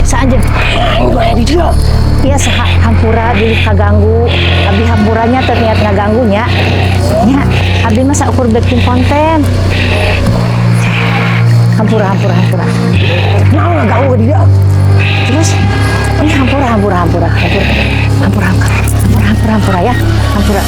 Saanjeun. Boleh di dia. Iya hampura di kaganggu. Abi hampuranya terniat ngaganggunya. Nya, abi mah saukur bikin konten. Hampura. Nah, ngaganggu di dia. Terus ini hampura ya. Hampura.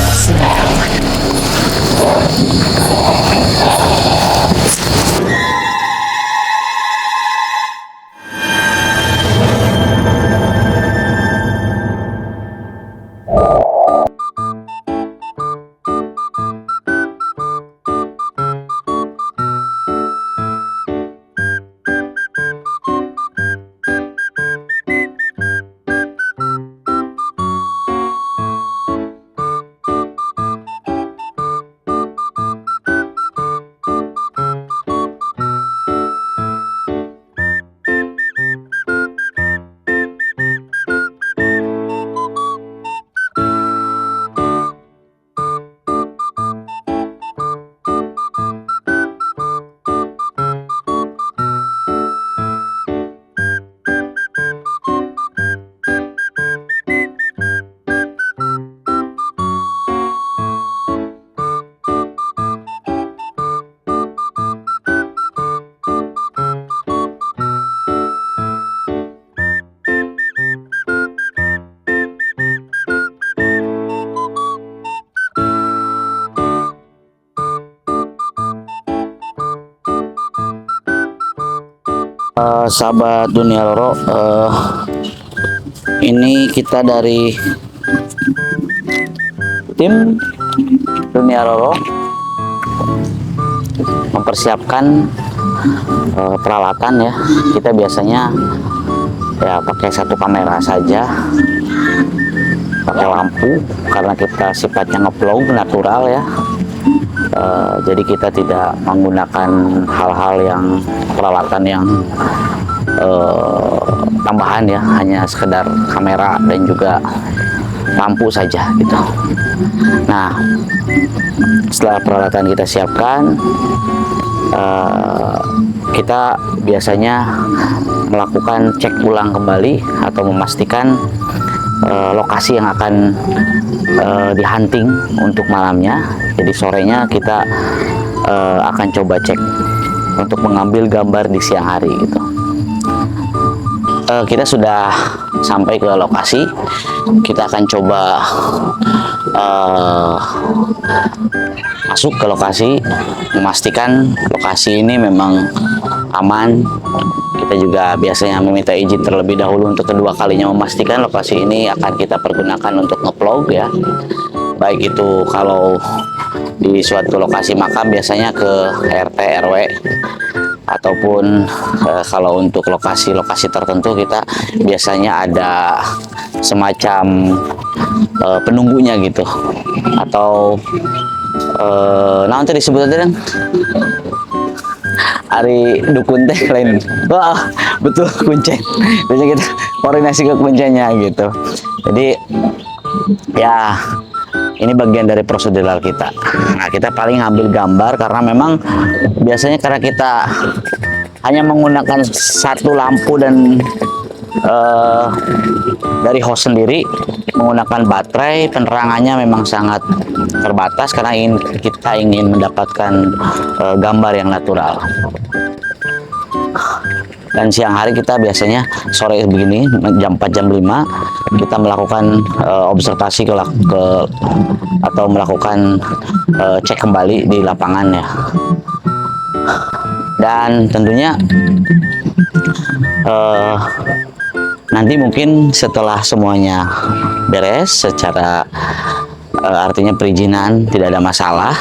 Sahabat Dunia Roro, ini kita dari tim Dunia Roro mempersiapkan peralatan ya. Kita biasanya ya pakai satu kamera saja, pakai lampu karena kita sifatnya ngevlog natural ya. Jadi kita tidak menggunakan hal-hal yang peralatan yang tambahan ya, hanya sekedar kamera dan juga lampu saja gitu. Nah, setelah peralatan kita siapkan, kita biasanya melakukan cek ulang kembali atau memastikan lokasi yang akan dihunting untuk malamnya. Jadi sorenya kita akan coba cek untuk mengambil gambar di siang hari gitu. Kita sudah sampai ke lokasi. Kita akan coba masuk ke lokasi, memastikan lokasi ini memang aman. Kita juga biasanya meminta izin terlebih dahulu untuk kedua kalinya memastikan lokasi ini akan kita pergunakan untuk ngevlog ya. Baik itu kalau di suatu lokasi makam biasanya ke RT RW, ataupun kalau untuk lokasi-lokasi tertentu kita biasanya ada semacam penunggunya gitu, atau nanti disebut aja kan hari dukun teh lain. Wah betul, kuncen. Biasanya kita koordinasi ke kuncennya gitu. Jadi ya ini bagian dari prosedural kita. Nah, kita paling ngambil gambar karena memang biasanya karena kita hanya menggunakan satu lampu dan dari host sendiri menggunakan baterai, penerangannya memang sangat terbatas karena kita ingin mendapatkan gambar yang natural. Dan siang hari kita biasanya sore begini jam 4 jam 5 kita melakukan observasi ke atau melakukan cek kembali di lapangan ya. Dan tentunya nanti mungkin setelah semuanya beres secara artinya perizinan tidak ada masalah,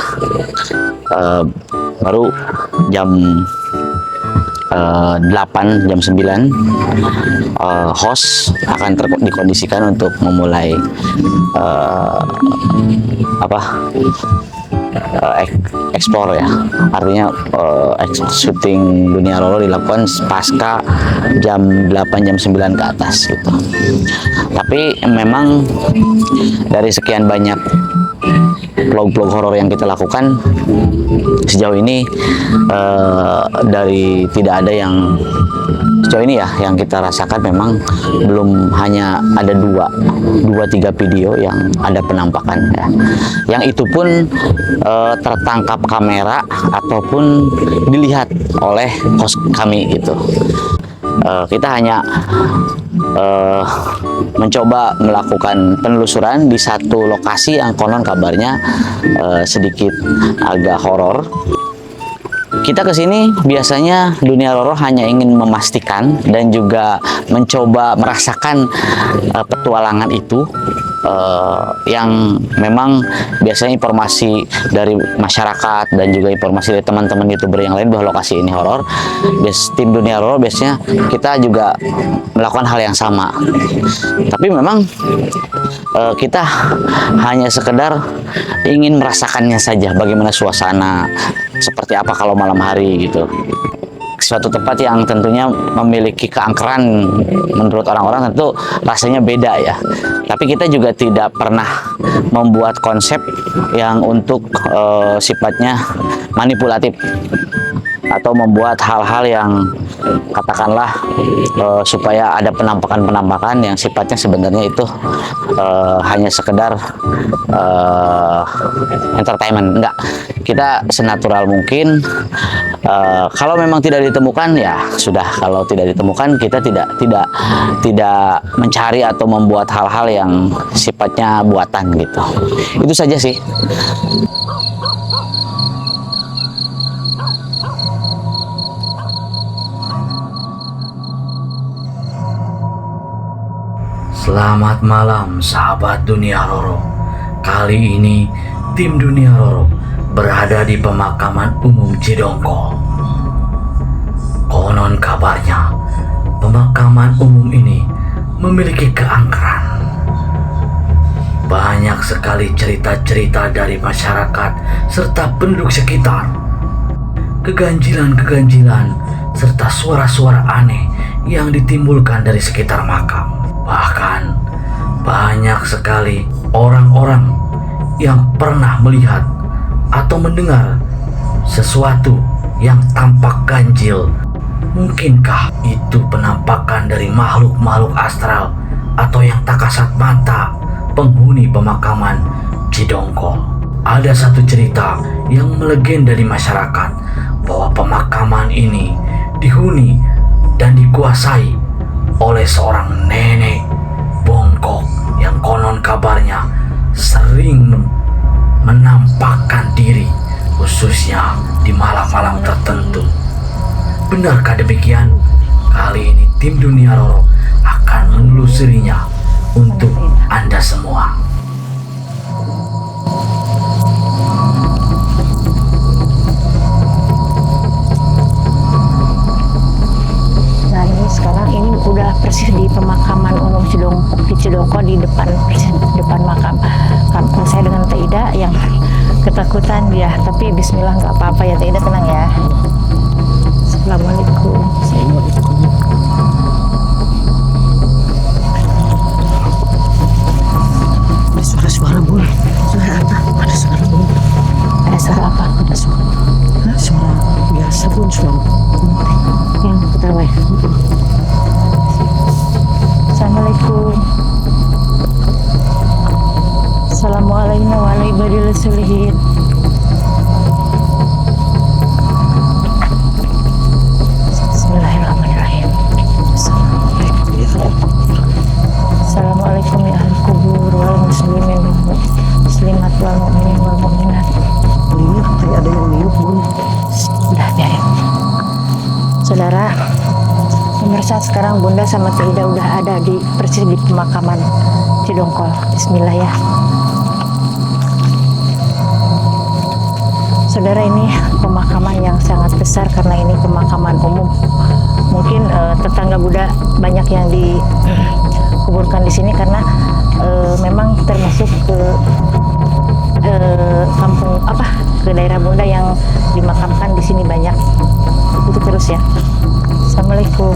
baru jam 8 jam 9 host akan dikondisikan untuk memulai eksplor ya, artinya syuting Dunia Roro dilakukan pasca jam 8 jam 9 ke atas gitu. Tapi memang dari sekian banyak vlog-vlog horor yang kita lakukan sejauh ini dari tidak ada yang sejauh ini ya yang kita rasakan memang belum hanya ada dua tiga video yang ada penampakan ya. Yang itu pun tertangkap kamera ataupun dilihat oleh host kami gitu. Kita hanya mencoba melakukan penelusuran di satu lokasi yang konon kabarnya sedikit agak horor. Kita kesini biasanya Dunia Roro hanya ingin memastikan dan juga mencoba merasakan petualangan itu yang memang biasanya informasi dari masyarakat dan juga informasi dari teman-teman YouTuber yang lain bahwa lokasi ini horor. Tim Dunia Roro biasanya kita juga melakukan hal yang sama. Tapi memang kita hanya sekedar ingin merasakannya saja, bagaimana suasana seperti apa kalau malam hari gitu. Suatu tempat yang tentunya memiliki keangkeran menurut orang-orang tentu rasanya beda ya. Tapi kita juga tidak pernah membuat konsep yang untuk sifatnya manipulatif atau membuat hal-hal yang katakanlah supaya ada penampakan-penampakan yang sifatnya sebenarnya itu hanya sekedar entertainment. Enggak, kita senatural mungkin. Kalau memang tidak ditemukan ya sudah, kalau tidak ditemukan kita tidak mencari atau membuat hal-hal yang sifatnya buatan gitu. Itu saja sih. Selamat malam sahabat Dunia Roro. Kali ini tim Dunia Roro berada di pemakaman umum Cidongkol. Konon kabarnya pemakaman umum ini memiliki keangkeran. Banyak sekali cerita-cerita dari masyarakat serta penduduk sekitar. Keganjilan-keganjilan serta suara-suara aneh yang ditimbulkan dari sekitar makam. Bahkan banyak sekali orang-orang yang pernah melihat atau mendengar sesuatu yang tampak ganjil. Mungkinkah itu penampakan dari makhluk-makhluk astral atau yang tak kasat mata penghuni pemakaman Cidongkol? Ada satu cerita yang melegenda di masyarakat bahwa pemakaman ini dihuni dan dikuasai oleh seorang nenek bongkok yang konon kabarnya sering menampakkan diri khususnya di malam-malam tertentu. Benarkah demikian? Kali ini tim Dunia Roro akan menelusurinya untuk Anda semua. Nah ini sekarang ini udah persis di pemakaman umum Cidongkol di depan, persis depan makam kampung saya dengan Teh Ida yang ketakutan dia. Tapi Bismillah nggak apa-apa ya Teh Ida, tenang ya. Assalamualaikum. Ada suara-suara bun. Suara apa? Ada suara bun. Ada suara apa? Ada suara. Hah? Suara biasa bun, suara Yang ketawa. Assalamualaikum. Assalamualaikum warahmatullahi wabarakatuh. Bismillahirrahmanirrahim. Assalamualaikum ya ahli kubur wal muslimin wal muslimat wal mu'minin wal mu'minat. Ini kayak ada yang niup bun. Udah biarin. Saudara, pemirsa, sekarang Bunda sama Teh Ida udah ada di persis di pemakaman Cidongkol. Bismillah ya. Saudara, ini pemakaman yang sangat besar karena ini pemakaman umum. Mungkin tetangga Bunda banyak yang dikuburkan di sini karena memang termasuk ke kampung ke daerah Bunda yang dimakamkan di sini banyak. Itu terus ya. Assalamualaikum.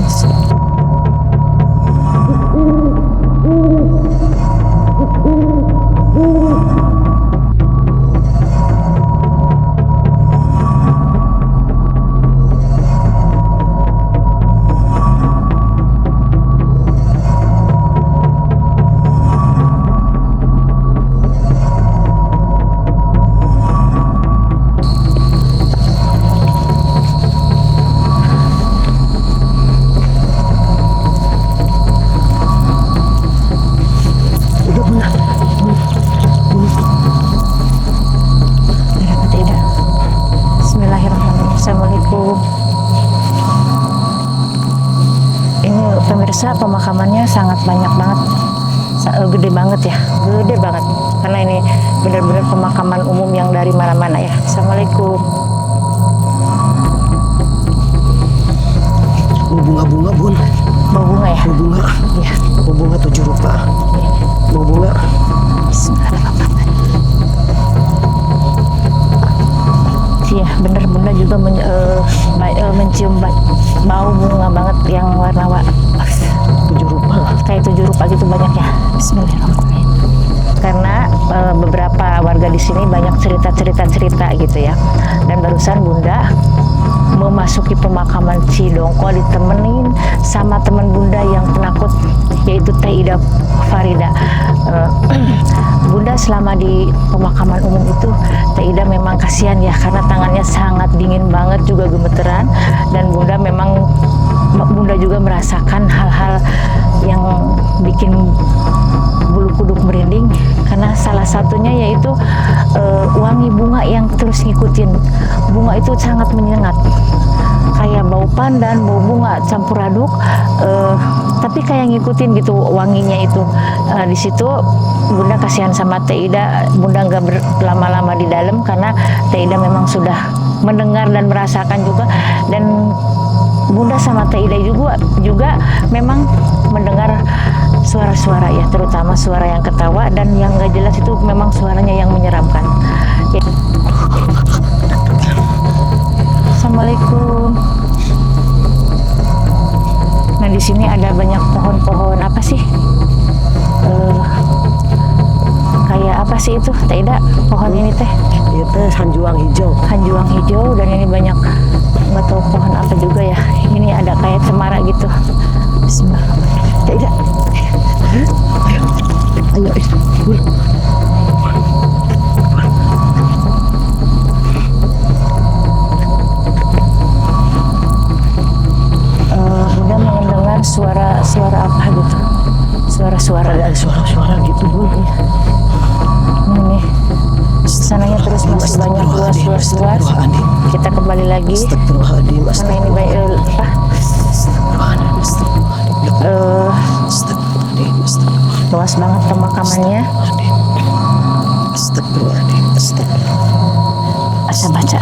Pemirsa, pemakamannya sangat banyak banget, gede banget ya, gede banget. Karena ini benar-benar pemakaman umum yang dari mana-mana ya. Assalamualaikum. Bunga-bunga bun. Bau bunga ya? Bau bunga. Iya. Bau bunga 7 rupa. Bau bunga. Bismillahirrahmanirrahim. Iya, bener Bunda juga mencium bau bunga banget yang warna 7 rupa. kayak 7 rupa gitu banyak ya. Bismillahirrahmanirrahim. Karena beberapa warga di sini banyak cerita gitu ya. Dan barusan Bunda memasuki pemakaman Cidongko ditemenin sama teman Bunda yang penakut, yaitu Teh Ida Farida. Bunda selama di pemakaman umum itu, Teh Ida memang kasihan ya, karena tangannya sangat dingin banget, juga gemeteran. Dan Bunda juga merasakan hal-hal yang bikin bulu kuduk merinding, karena salah satunya yaitu wangi bunga yang terus ngikutin. Bunga itu sangat menyengat, kayak bau pandan, bau bunga campur aduk, tapi kayak ngikutin gitu wanginya itu. Di situ Bunda kasihan sama Teh Ida. Bunda nggak berlama-lama di dalam karena Teh Ida memang sudah mendengar dan merasakan juga, dan Bunda sama Teh Ida juga memang mendengar suara-suara ya, terutama suara yang ketawa dan yang nggak jelas itu memang suaranya yang menyeramkan. Ya. Assalamualaikum. Nah, di sini ada banyak pohon-pohon apa sih? Kayak apa sih itu, Teh Ida? Pohon ini teh? Iya teh hanjuang hijau. Hanjuang hijau, dan ini banyak nggak tahu pohon apa juga ya. Ini ada kayak cemara gitu. Bismillahirrahmanirrahim. Teh Ida. Ayo. Bun. Bunda mendengar suara apa gitu. Suara-suara. Ada suara-suara gitu bun. Ini sananya terus masih banyak luas. Kita kembali lagi Astagfirullahaladzim. karena ini banyak luas banget pemakamannya. Astagfirullahaladzim. Asa baca,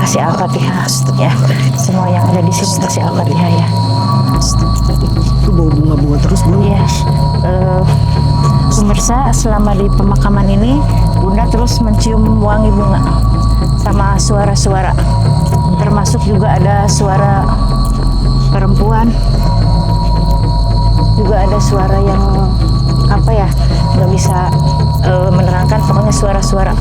kasih Al-Fatihah ya. Semua yang ada di sini kasih Al-Fatihah ya. Itu bau bunga-bunga terus bun. Iya. Pemirsa, selama di pemakaman ini Bunda terus mencium wangi bunga sama suara-suara, termasuk juga ada suara perempuan, juga ada suara yang apa ya, nggak bisa menerangkan, pokoknya suara-suara.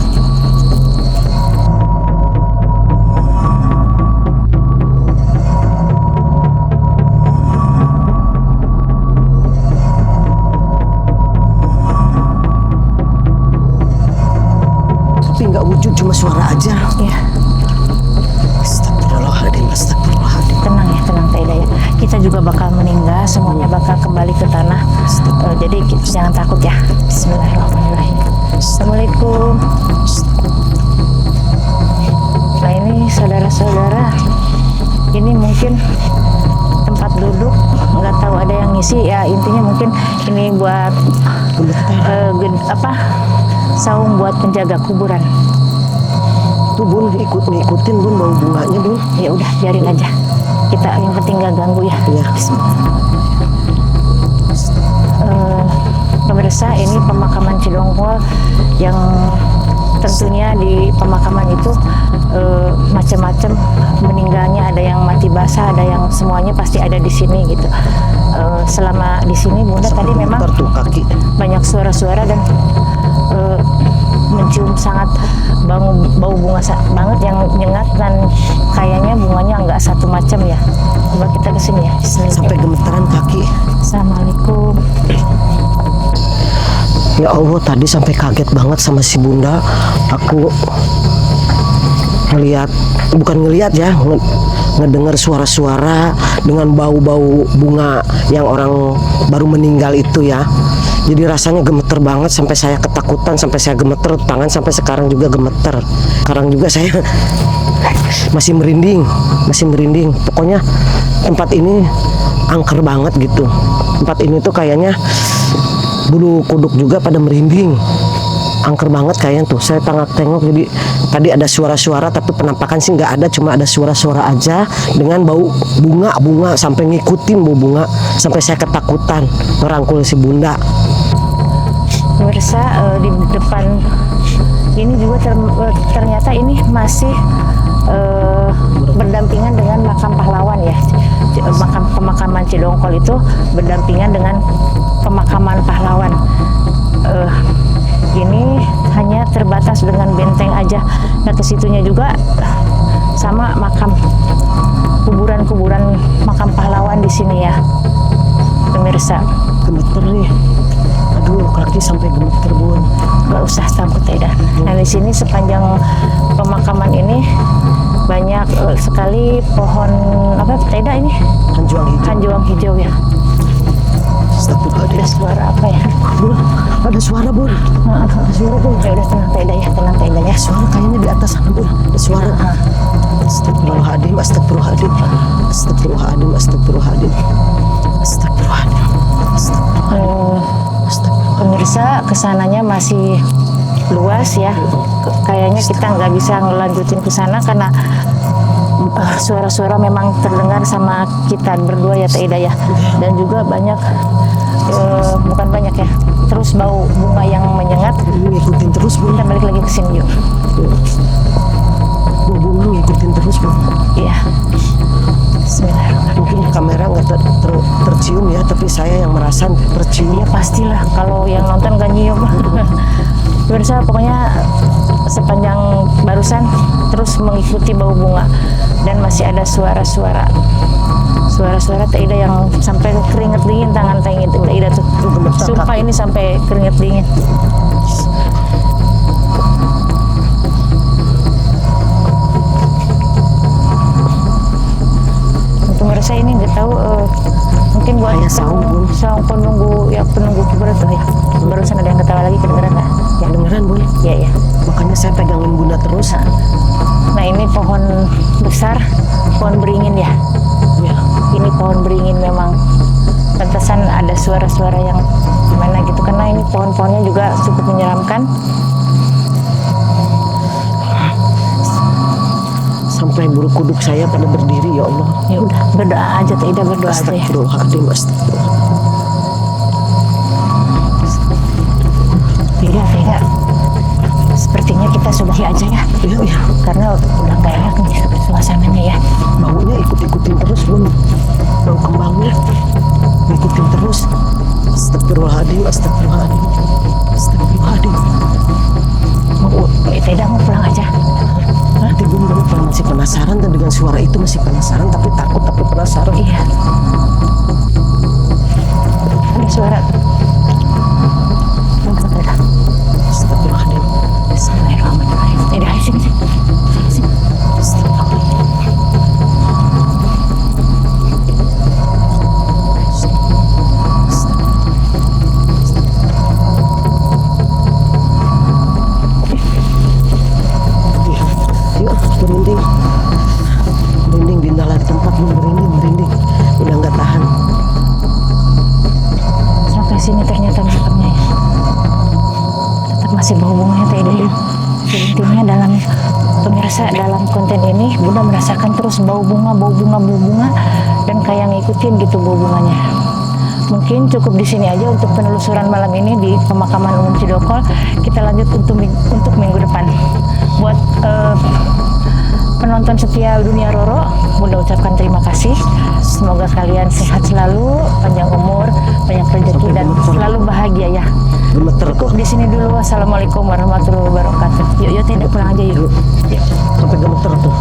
Tapi nggak wujud, cuma suara aja. Ya, Astagfirullahaladzim. Astagfirullahaladzim. tenang ya, tenang Teh Ida ya. Kita juga bakal meninggal, semuanya bakal kembali ke tanah. Jadi jangan takut ya. Bismillahirrahmanirrahim. Assalamualaikum. Nah, ini saudara-saudara, ini mungkin tempat duduk, nggak tahu ada yang ngisi ya. Intinya mungkin ini buat saung buat penjaga kuburan. Tuh bun, ngikutin bun bau bunganya bun. Ya udah, biarin aja. Kita yang penting nggak ganggu ya. Iya. Pemirsa, ini pemakaman Cidongko yang tentunya di pemakaman itu macam-macam meninggalnya, ada yang mati basah, ada yang semuanya pasti ada di sini gitu. Selama di sini Bunda tadi memang Tuh kaki. banyak suara-suara dan mencium sangat bau bunga banget yang nyengat, dan kayaknya bunganya nggak satu macam ya. Coba kita kesini ya. Bismillah. Sampai gemeteran kaki. Assalamualaikum. Ya Allah, tadi sampai kaget banget sama si Bunda. Aku ngedengar suara-suara dengan bau-bau bunga yang orang baru meninggal itu ya. Jadi rasanya gemeter banget, sampai saya ketakutan, sampai saya gemeter tangan, sampai sekarang juga gemeter. Sekarang juga saya masih merinding. Pokoknya tempat ini angker banget gitu. Tempat ini tuh kayaknya bulu kuduk juga pada merinding. Angker banget kayaknya tuh. Saya tengok jadi tadi ada suara-suara tapi penampakan sih nggak ada, cuma ada suara-suara aja dengan bau bunga sampai ngikutin bau bunga sampai saya ketakutan merangkul si bunda. Pemirsa, di depan ini juga ternyata ini masih berdampingan dengan makam pahlawan ya. Pemakaman Cidongkol itu berdampingan dengan pemakaman pahlawan. Ini hanya terbatas dengan benteng aja. Nah, kesitunya juga sama makam, kuburan makam pahlawan di sini ya, pemirsa. Gemeter nih. Aduh, kaki sampai gemeter bun. Gak usah takut Teda. Nah, di sini sepanjang pemakaman ini banyak sekali pohon apa Teda ini? Hanjuang hijau. Hanjuang hijau ya. Astagfirullahaladzim. Ada suara apa ya? Bun, ada suara bun. Ada suara bun. Ya udah tenang Teda ya, tenang Teda ya. Suara kayaknya di atas sana bun. Ada suara. Astagfirullahaladzim. Astagfirullahaladzim. Astagfirullahaladzim. Astagfirullahaladzim. Astagfirullahaladzim. Astagfirullahaladzim. Pemirsa, kesananya masih luas ya. Kayaknya kita nggak bisa ngelanjutin ke sana karena suara-suara memang terdengar sama kita berdua ya Teda ya. Dan juga banyak, bukan banyak ya, terus bau bunga yang menyengat. Ngikutin terus bun. Kita balik lagi ke sini yuk. Bau bunga ngikutin terus bun. Iya. Bismillahirrahmanirrahim. Mungkin kamera nggak tercium ya, tapi saya yang merasa tercium. Ya pastilah kalau yang nonton gak nyium. Pemirsa, pokoknya sepanjang barusan terus mengikuti bau bunga dan masih ada suara-suara Teda yang sampai keringet dingin tangan Teda tuh. Sumpah ini sampai keringet dingin. Pemirsa ini nggak tahu mungkin buat saung penunggu kuburan tuh ya. Barusan ada yang ketawa lagi, kedengeran nggak? Ya Beneran bun. Iya ya. Makanya saya pegangin bunda terus. Nah ini pohon besar, pohon beringin ya. Ya. Ini pohon beringin memang pantesan ada suara-suara yang gimana gitu karena ini pohon-pohonnya juga cukup menyeramkan. Sampai bulu kuduk saya pada berdiri ya Allah. Ya udah berdoa aja Teda, berdoa aja ya. Astagfirullahaladzim. Astagfirullahaladzim. Tidak. Sepertinya kita sudahi aja ya. Iya. Karena udah nggak enak nih suasananya ya. Baunya ikut-ikutin terus bun. Bau kembangnya ngikutin terus. Astagfirullahaladzim. Astagfirullahaladzim. Astagfirullahaladzim. Teda mau pulang aja. Nanti bun masih penasaran dan dengan suara itu masih penasaran tapi takut tapi penasaran. Iya. Ada suara. Astagfirullahaladzim. Bismillahirrahmanirrahim. Teda, sini. Merinding pindah lagi tempat bun, merinding udah nggak tahan. Sampai sini ternyata makamnya ya. Tetap masih bau bunganya Teda ya. Intinya dalam pemirsa, dalam konten ini Bunda merasakan terus bau bunga dan kayak ngikutin gitu bau bunganya. Mungkin cukup di sini aja untuk penelusuran malam ini di pemakaman umum Cidongkol. Kita lanjut untuk minggu depan. Buat penonton setia Dunia Roro, Bunda ucapkan terima kasih. Semoga kalian sehat selalu, panjang umur, banyak rezeki dan selalu bahagia ya. Cukup di sini dulu. Wassalamualaikum warahmatullahi wabarakatuh. Yuk Teda pulang aja yuk. Sampai gemeter tuh.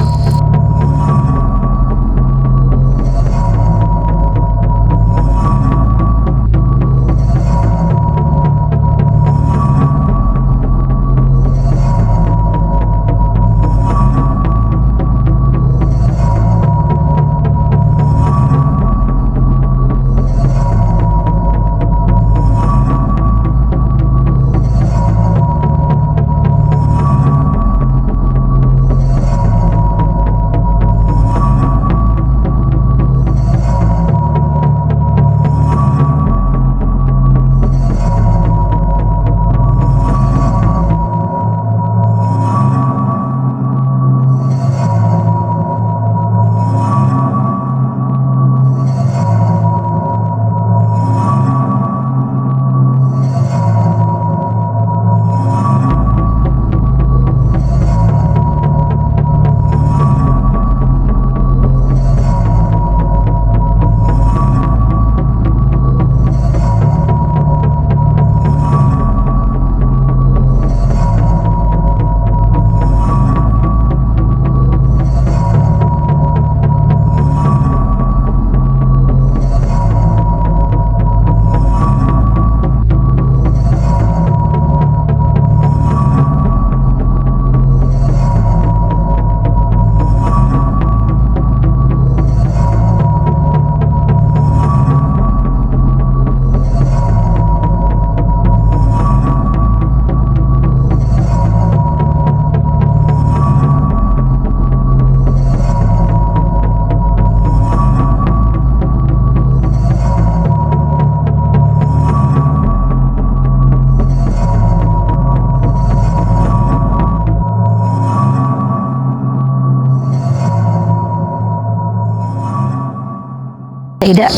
Tidak,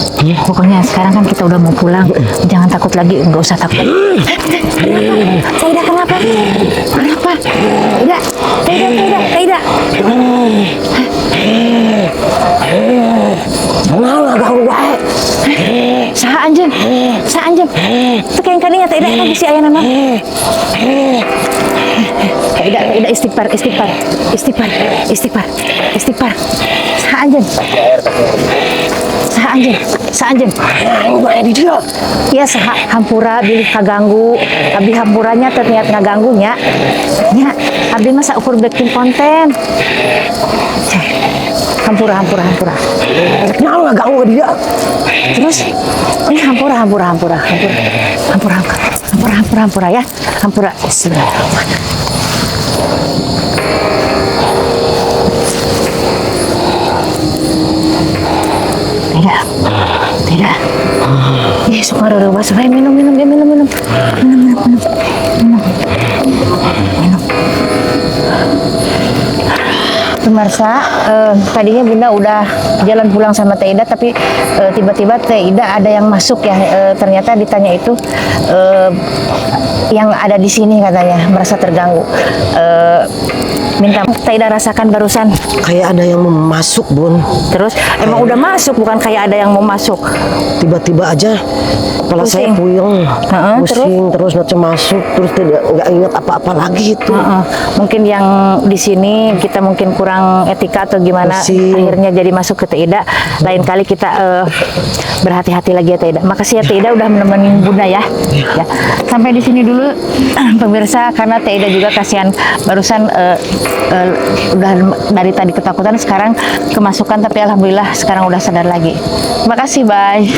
pokoknya sekarang kan kita udah mau pulang. Jangan takut lagi, nggak usah takut. Taida kenapa? Kenapa? Taida. Kenapa ganggu baik? Saha anjeun. Teu kayak kadinya Taida kan bisi aya naon. Taida istighfar. Saha anjeun. Ya saha hampura bilih kaganggu. Abi hampuranya terniat ngaganggunya. Nya, abdi mah saukur bikin konten. Hampura. Kenapa ganggu dia? Terus ini hampura ya. Hampura. Bismillahirrahmanirrahim. Tidak. Ih, suka roro basa. Minum. Pemirsa, tadinya Bunda udah jalan pulang sama Taida, tapi tiba-tiba Taida ada yang masuk ya. Ternyata ditanya itu yang ada di sini katanya merasa terganggu. Minta Taida rasakan barusan. Kayak ada yang mau masuk, Bun. Terus emang udah masuk, bukan kayak ada yang mau masuk. Tiba-tiba aja kepala saya Pusing. puyeng, Heeh, pusing terus macam masuk, terus nggak ingat apa-apa lagi itu. Mungkin yang di sini kita mungkin kurang etika atau gimana, Pusing. akhirnya jadi masuk ke Taida. Lain kali kita berhati-hati lagi ya Taida. Makasih ya Taida udah menemani Bunda ya. Ya. Sampai di sini dulu pemirsa, karena Taida juga kasihan barusan udah dari tadi ketakutan, sekarang kemasukan, tapi alhamdulillah sekarang udah sadar lagi. Terima kasih, bye.